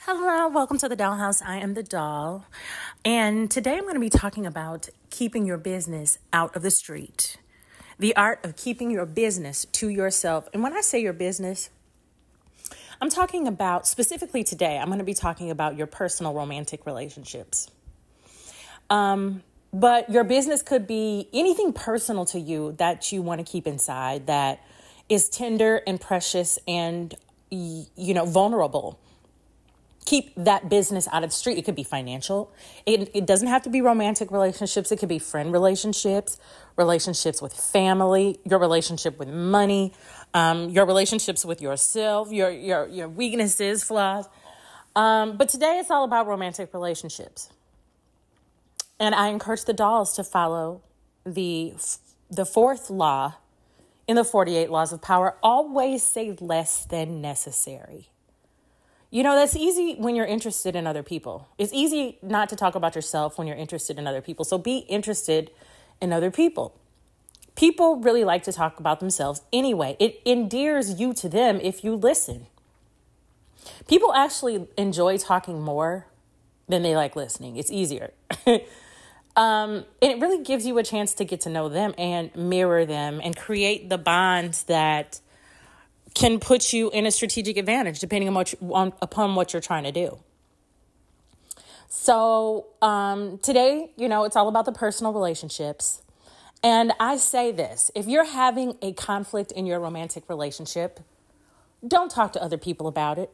Hello, welcome to the Dollhouse. I am the doll. And today I'm going to be talking about keeping your business out of the street. The art of keeping your business to yourself. And when I say your business, I'm talking about, specifically today, I'm going to be talking about your personal romantic relationships. But your business could be anything personal to you that you want to keep inside that is tender and precious and, vulnerable. Keep that business out of the street. It could be financial. It doesn't have to be romantic relationships. It could be friend relationships, relationships with family, your relationship with money, your relationships with yourself, your weaknesses, flaws. But today it's all about romantic relationships. And I encourage the dolls to follow the fourth law in the 48 laws of power. Always say less than necessary. That's easy when you're interested in other people. It's easy not to talk about yourself when you're interested in other people. So be interested in other people. People really like to talk about themselves anyway. It endears you to them if you listen. People actually enjoy talking more than they like listening. It's easier. And it really gives you a chance to get to know them and mirror them and create the bonds that can put you in a strategic advantage depending upon what you're trying to do. So today, it's all about the personal relationships. And I say this, if you're having a conflict in your romantic relationship, don't talk to other people about it.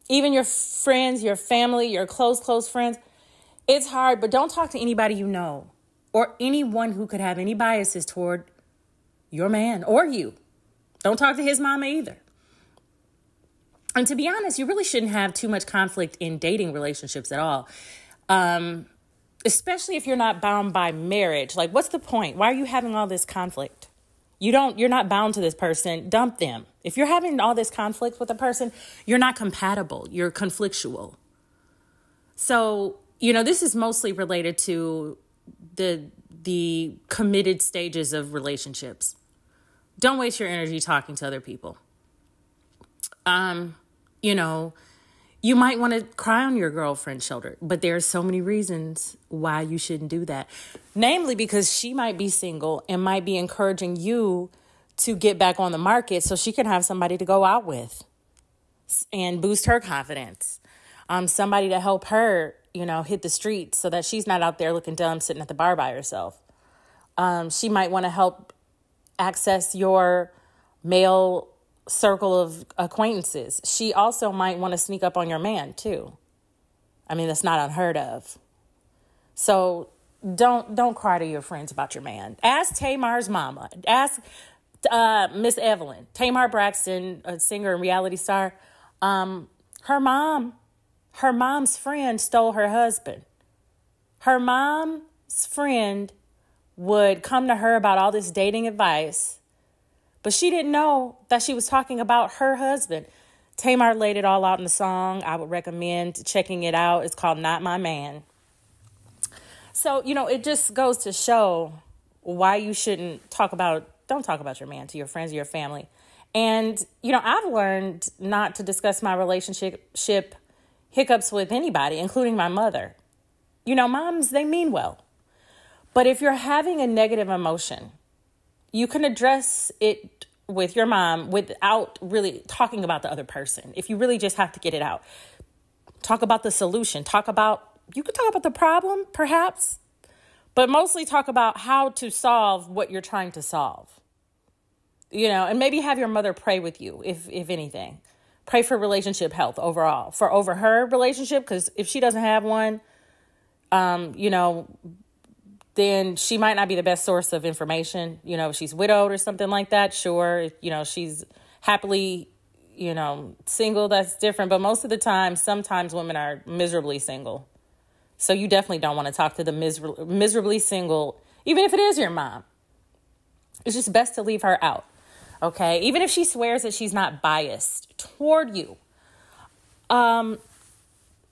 Even your friends, your family, your close friends. It's hard, but don't talk to anybody you know or anyone who could have any biases toward your man or you. Don't talk to his mama either. And to be honest, you really shouldn't have too much conflict in dating relationships at all. Especially if you're not bound by marriage. Like, what's the point? Why are you having all this conflict? You're not bound to this person. Dump them. If you're having all this conflict with a person, you're not compatible. You're conflictual. So, this is mostly related to the committed stages of relationships. Don't waste your energy talking to other people. You might want to cry on your girlfriend's shoulder, but there are so many reasons why you shouldn't do that. Namely, because she might be single and might be encouraging you to get back on the market so she can have somebody to go out with and boost her confidence. Somebody to help her, hit the streets so that she's not out there looking dumb sitting at the bar by herself. She might want to help access your male circle of acquaintances. She also might want to sneak up on your man too. I mean, that's not unheard of. So don't cry to your friends about your man. Ask Tamar's mama. Ask Miss Evelyn. Tamar Braxton, a singer and reality star. Her mom's friend stole her husband. Her mom's friend would come to her about all this dating advice, but she didn't know that she was talking about her husband. Tamar laid it all out in the song. I would recommend checking it out. It's called Not My Man. So, it just goes to show why you don't talk about your man to your friends or your family. And, I've learned not to discuss my relationship hiccups with anybody, including my mother. Moms, they mean well. But if you're having a negative emotion, you can address it with your mom without really talking about the other person. If you really just have to get it out, talk about the solution. You could talk about the problem, perhaps, but mostly talk about how to solve what you're trying to solve. And maybe have your mother pray with you, if anything. Pray for relationship health overall, over her relationship, because if she doesn't have one, then she might not be the best source of information. If she's widowed or something like that, sure. If, she's happily, single, that's different. But most of the time, sometimes women are miserably single. So you definitely don't want to talk to the miserably single, even if it is your mom. It's just best to leave her out. Okay. Even if she swears that she's not biased toward you. And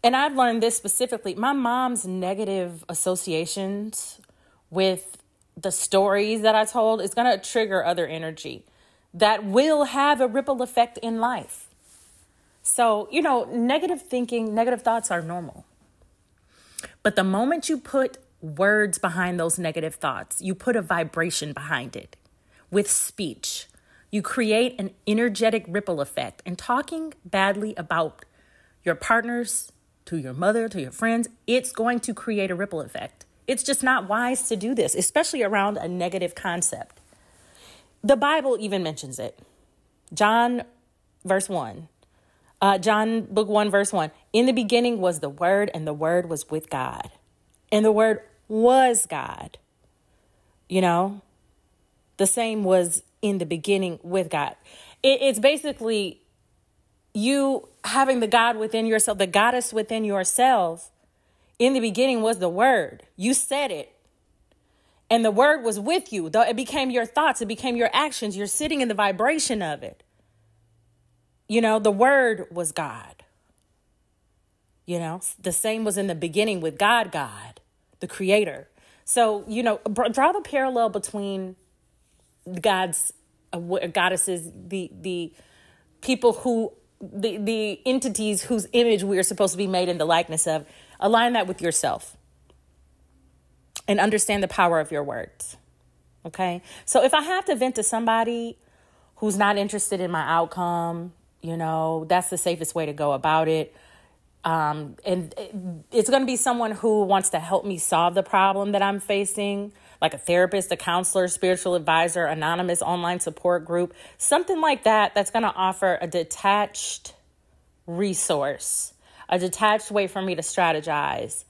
I've learned this specifically. My mom's negative associations with the stories that I told is going to trigger other energy that will have a ripple effect in life. So, negative thinking, negative thoughts are normal. But the moment you put words behind those negative thoughts, you put a vibration behind it with speech. You create an energetic ripple effect. And talking badly about your partners, to your mother, to your friends, it's going to create a ripple effect. It's just not wise to do this, especially around a negative concept. The Bible even mentions it. John book 1, verse 1. In the beginning was the Word, and the Word was with God. And the Word was God. The same was in the beginning with God. It's basically you having the God within yourself, the goddess within yourself. In the beginning was the Word. You said it. And the Word was with you. It became your thoughts. It became your actions. You're sitting in the vibration of it. The Word was God. The same was in the beginning with God, the Creator. So, draw the parallel between God's goddesses, the people who, the entities whose image we are supposed to be made in the likeness of. Align that with yourself and understand the power of your words. Okay. So if I have to vent to somebody who's not interested in my outcome, that's the safest way to go about it. And it's going to be someone who wants to help me solve the problem that I'm facing, like a therapist, a counselor, spiritual advisor, anonymous online support group, something like that. That's going to offer a detached resource, a detached way for me to strategize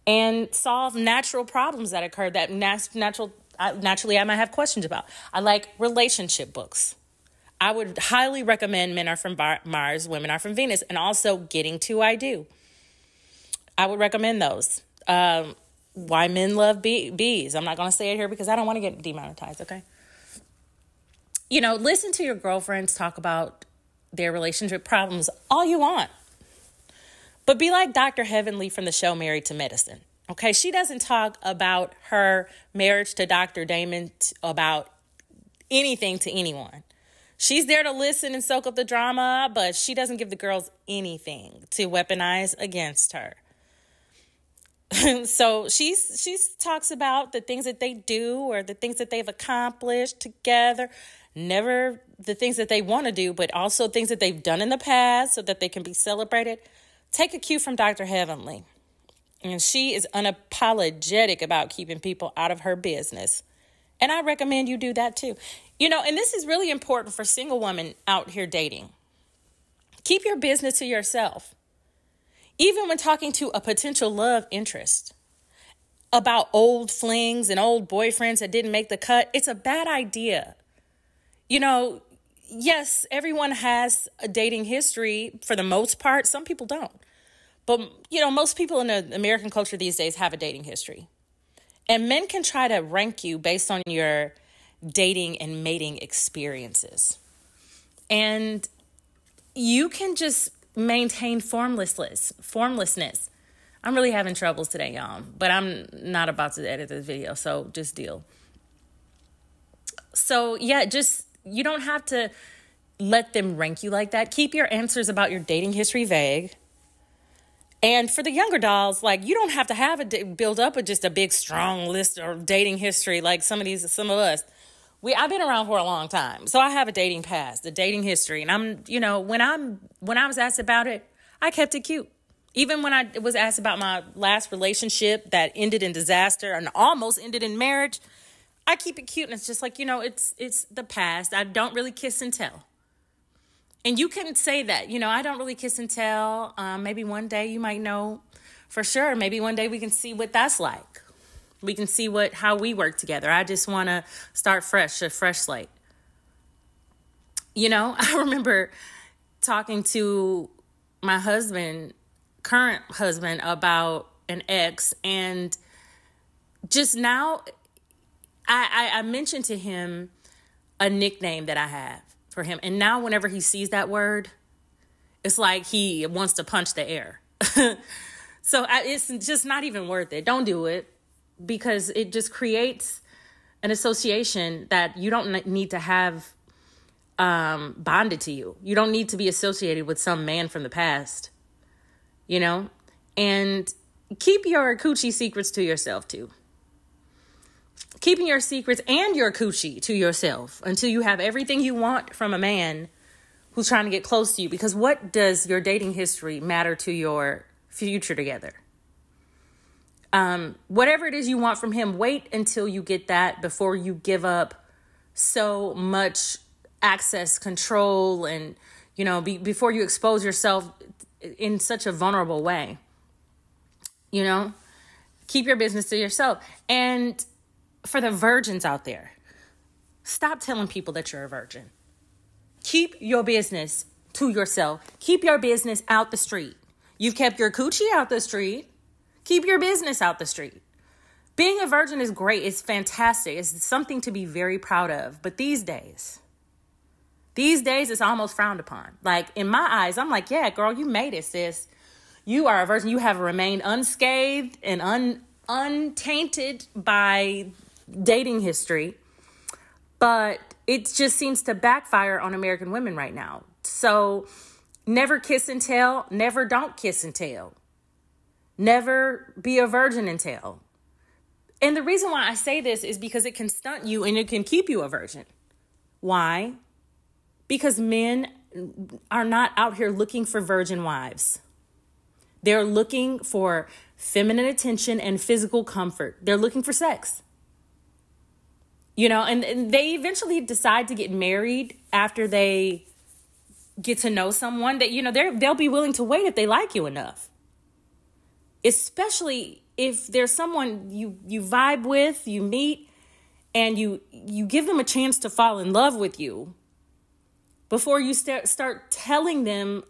and solve natural problems that occur that naturally I might have questions about. I like relationship books. I would highly recommend Men Are From Mars, Women Are From Venus, and also Getting to I Do. I would recommend those. Why Men Love Bees. I'm not going to say it here because I don't want to get demonetized, okay? Listen to your girlfriends talk about their relationship problems all you want. But be like Dr. Heavenly from the show Married to Medicine, okay? She doesn't talk about her marriage to Dr. Damon about anything to anyone. She's there to listen and soak up the drama, but she doesn't give the girls anything to weaponize against her. So she talks about the things that they do or the things that they've accomplished together. Never the things that they want to do, but also things that they've done in the past so that they can be celebrated. Take a cue from Dr. Heavenly. And she is unapologetic about keeping people out of her business. And I recommend you do that too. And this is really important for single women out here dating. Keep your business to yourself. Even when talking to a potential love interest about old flings and old boyfriends that didn't make the cut, it's a bad idea. Yes, everyone has a dating history for the most part. Some people don't. But, most people in the American culture these days have a dating history. And men can try to rank you based on your dating and mating experiences. And you can just maintain formlessness. I'm really having troubles today, y'all, but I'm not about to edit this video, so just deal. So yeah, you don't have to let them rank you like that. Keep your answers about your dating history vague. And for the younger dolls, you don't have to build up just a big, strong list or dating history like some of us. I've been around for a long time, so I have a dating past, a dating history. And when I was asked about it, I kept it cute. Even when I was asked about my last relationship that ended in disaster and almost ended in marriage, I keep it cute. And it's just it's the past. I don't really kiss and tell. And you can say that, I don't really kiss and tell. Maybe one day you might know for sure. Maybe one day we can see what that's like. We can see how we work together. I just want to start fresh, a fresh slate. I remember talking to my current husband, about an ex. And just now, I mentioned to him a nickname that I have for him. And now whenever he sees that word, it's like he wants to punch the air. So it's just not even worth it. Don't do it, because it just creates an association that you don't need to have bonded to you. You don't need to be associated with some man from the past, and keep your coochie secrets to yourself too. Keeping your secrets and your coochie to yourself until you have everything you want from a man who's trying to get close to you. Because what does your dating history matter to your future together? Whatever it is you want from him, wait until you get that before you give up so much access, control, and, before you expose yourself in such a vulnerable way. Keep your business to yourself. And for the virgins out there, stop telling people that you're a virgin. Keep your business to yourself. Keep your business out the street. You've kept your coochie out the street. Keep your business out the street. Being a virgin is great. It's fantastic. It's something to be very proud of. But these days it's almost frowned upon. Like, in my eyes, I'm like, yeah, girl, you made it, sis. You are a virgin. You have remained unscathed and untainted by dating history. But it just seems to backfire on American women right now. So never kiss and tell. Never don't kiss and tell. Never be a virgin and tell. And the reason why I say this is because it can stunt you and it can keep you a virgin. Why? Because men are not out here looking for virgin wives. They're looking for feminine attention and physical comfort. They're looking for sex. And they eventually decide to get married after they get to know someone that, they'll be willing to wait if they like you enough. Especially if there's someone you vibe with, you meet, and you give them a chance to fall in love with you before you start telling them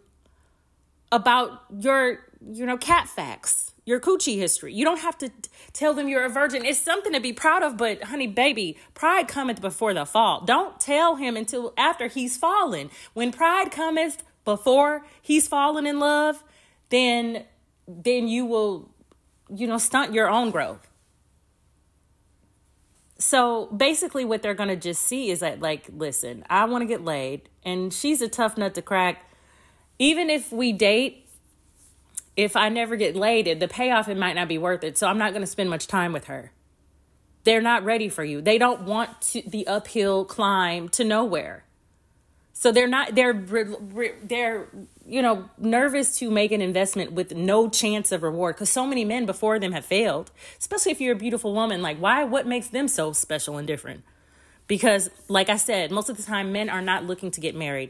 about your, cat facts, your coochie history. You don't have to tell them you're a virgin. It's something to be proud of, but honey, baby, pride cometh before the fall. Don't tell him until after he's fallen. When pride cometh before he's fallen in love, then you will, stunt your own growth. So basically what they're going to just see is that, like, listen, I want to get laid and she's a tough nut to crack. Even if we date, if I never get laid, the payoff, it might not be worth it. So I'm not going to spend much time with her. They're not ready for you. They don't want the uphill climb to nowhere. So they're nervous to make an investment with no chance of reward, because so many men before them have failed, especially if you're a beautiful woman. Like, why? What makes them so special and different? Because, like I said, most of the time men are not looking to get married.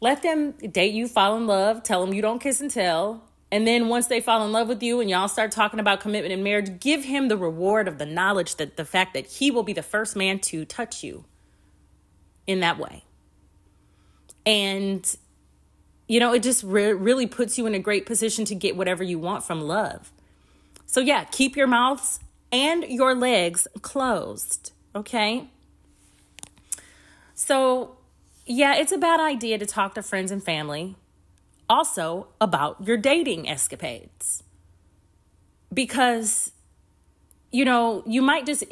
Let them date you, fall in love, tell them you don't kiss and tell. And then once they fall in love with you and y'all start talking about commitment and marriage, give him the reward of the knowledge that the fact that he will be the first man to touch you in that way. And, it just really puts you in a great position to get whatever you want from love. So yeah, keep your mouths and your legs closed. Okay. So yeah, it's a bad idea to talk to friends and family also about your dating escapades, because, you might just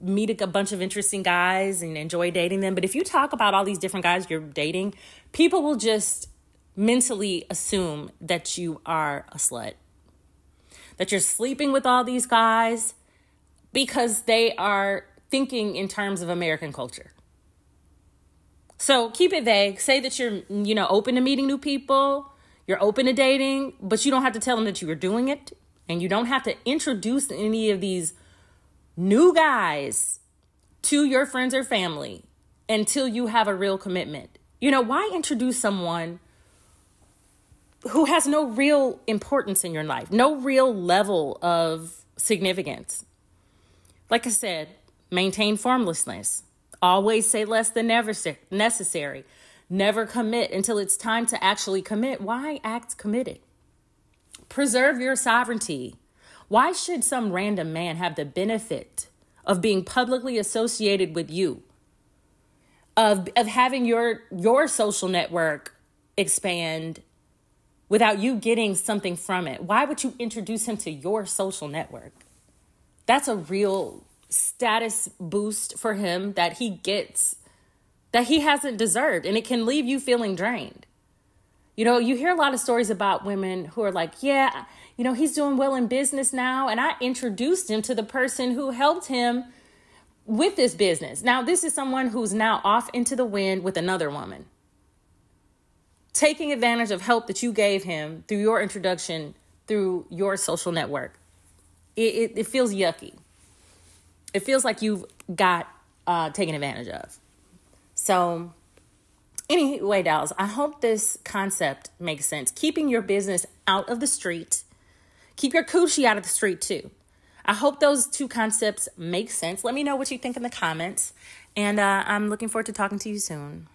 meet a bunch of interesting guys and enjoy dating them. But if you talk about all these different guys you're dating, people will just mentally assume that you are a slut, that you're sleeping with all these guys, because they are thinking in terms of American culture. So keep it vague. Say that you're, open to meeting new people. You're open to dating, but you don't have to tell them that you are doing it. And you don't have to introduce any of these new guys to your friends or family until you have a real commitment. Why introduce someone who has no real importance in your life, no real level of significance? Like I said, maintain formlessness. Always say less than never necessary. Never commit until it's time to actually commit. Why act committed? Preserve your sovereignty. Why should some random man have the benefit of being publicly associated with you, of having your social network expand without you getting something from it? Why would you introduce him to your social network? That's a real status boost for him that he gets, that he hasn't deserved, and it can leave you feeling drained. You know, you hear a lot of stories about women who are like, yeah, you know, he's doing well in business now, and I introduced him to the person who helped him with this business. Now, this is someone who's now off into the wind with another woman, taking advantage of help that you gave him through your introduction, through your social network. It feels yucky. It feels like you've got taken advantage of. So anyway, dolls, I hope this concept makes sense. Keeping your business out of the street. Keep your coochie out of the street too. I hope those two concepts make sense. Let me know what you think in the comments. And I'm looking forward to talking to you soon.